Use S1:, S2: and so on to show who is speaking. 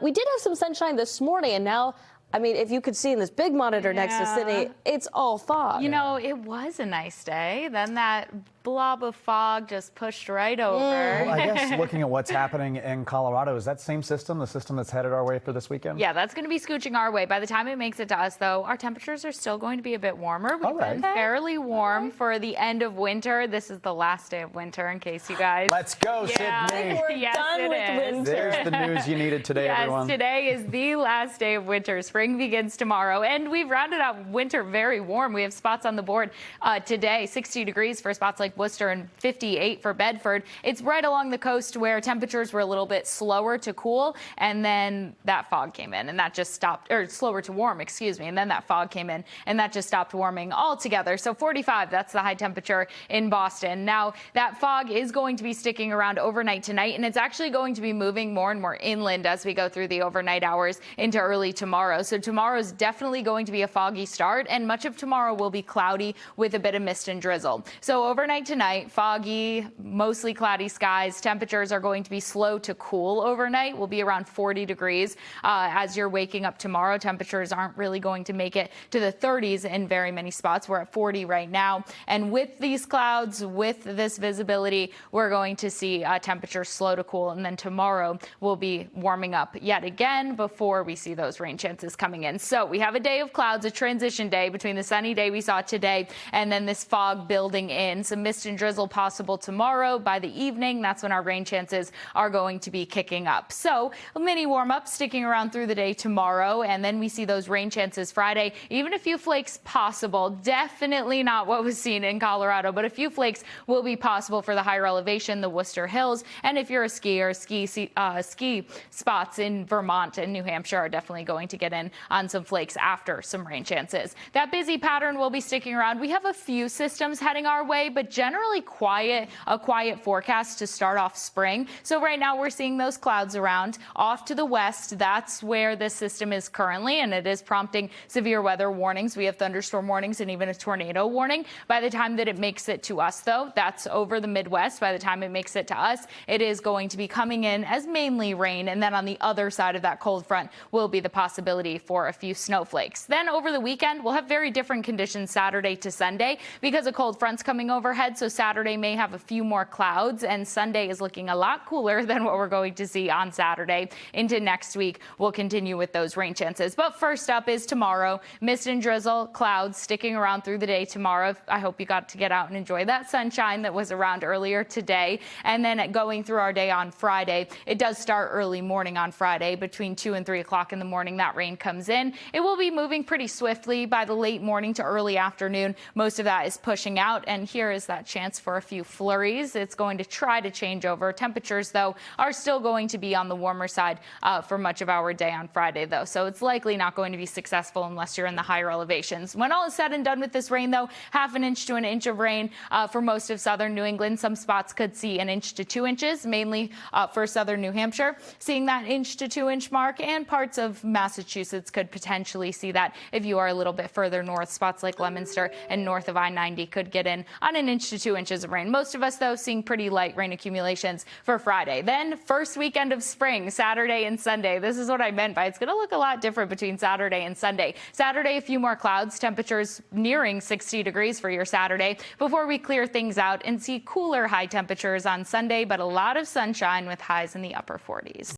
S1: We did have some sunshine this morning, and now, I mean, if you could see in this big monitor next to Sydney, it's all fog.
S2: You know, it was a nice day. Then that blob of fog just pushed right over.
S3: Well, I guess looking at what's happening in Colorado, is that same system, the system that's headed our way for this weekend?
S2: Yeah, that's going to be scooching our way. By the time it makes it to us, though, our temperatures are still going to be a bit warmer. We've been fairly warm for the end of winter. This is the last day of winter, in case you guys...
S3: Let's go, Sydney!
S1: We're done with winter.
S3: There's the news you needed today, everyone.
S2: Yes, today is the last day of winter. Spring begins tomorrow, and we've rounded out winter very warm. We have spots on the board today, 60 degrees for spots like Worcester and 58 for Bedford. It's right along the coast where temperatures were a little bit slower to cool, and then that fog came in, and that just stopped, or slower to warm, excuse me, and then that fog came in, and that just stopped warming altogether. So 45, that's the high temperature in Boston. Now, that fog is going to be sticking around overnight tonight, and it's actually going to be moving more and more inland as we go through the overnight hours into early tomorrow. So tomorrow is definitely going to be a foggy start, and much of tomorrow will be cloudy with a bit of mist and drizzle. So overnight tonight, foggy, mostly cloudy skies. Temperatures are going to be slow to cool overnight. We'll be around 40 degrees as you're waking up tomorrow. Temperatures aren't really going to make it to the 30s in very many spots. We're at 40 right now. And with these clouds, with this visibility, we're going to see temperatures slow to cool. And then tomorrow we'll be warming up yet again before we see those rain chances coming in. So we have a day of clouds, a transition day between the sunny day we saw today and then this fog building in. Some mist and drizzle possible tomorrow. By the evening, that's when our rain chances are going to be kicking up. So a mini warm up sticking around through the day tomorrow, and then we see those rain chances Friday. Even a few flakes possible. Definitely not what was seen in Colorado, but a few flakes will be possible for the higher elevation, the Worcester Hills. And if you're a skier, ski spots in Vermont and New Hampshire are definitely going to get in on some flakes after some rain chances. That busy pattern will be sticking around. We have a few systems heading our way, but generally a quiet forecast to start off spring. So right now we're seeing those clouds around. Off to the west, that's where this system is currently, and it is prompting severe weather warnings. We have thunderstorm warnings and even a tornado warning. By the time that it makes it to us, though, that's over the Midwest. By the time it makes it to us, it is going to be coming in as mainly rain, and then on the other side of that cold front will be the possibility for a few snowflakes. Then over the weekend, we'll have very different conditions Saturday to Sunday because a cold front's coming overhead, so Saturday may have a few more clouds, and Sunday is looking a lot cooler than what we're going to see on Saturday. Into next week, we'll continue with those rain chances. But first up is tomorrow. Mist and drizzle, clouds sticking around through the day tomorrow. I hope you got to get out and enjoy that sunshine that was around earlier today. And then going through our day on Friday, it does start early morning on Friday. Between 2 and 3 o'clock in the morning, that rain comes in. It will be moving pretty swiftly by the late morning to early afternoon. Most of that is pushing out, and here is that chance for a few flurries. It's going to try to change over. Temperatures, though, are still going to be on the warmer side for much of our day on Friday, though. So it's likely not going to be successful unless you're in the higher elevations. When all is said and done with this rain, though, half an inch to an inch of rain for most of southern New England. Some spots could see 1 inch to 2 inches, mainly for southern New Hampshire, seeing that 1 inch to 2 inch mark, and parts of Massachusetts could potentially see that if you are a little bit further north. Spots like Leominster and north of I-90 could get in on 1 inch to 2 inches of rain. Most of us, though, seeing pretty light rain accumulations for Friday. Then first weekend of spring, Saturday and Sunday. This is what I meant by it's going to look a lot different between Saturday and Sunday. Saturday, a few more clouds, temperatures nearing 60 degrees for your Saturday before we clear things out and see cooler high temperatures on Sunday, but a lot of sunshine with highs in the upper 40s.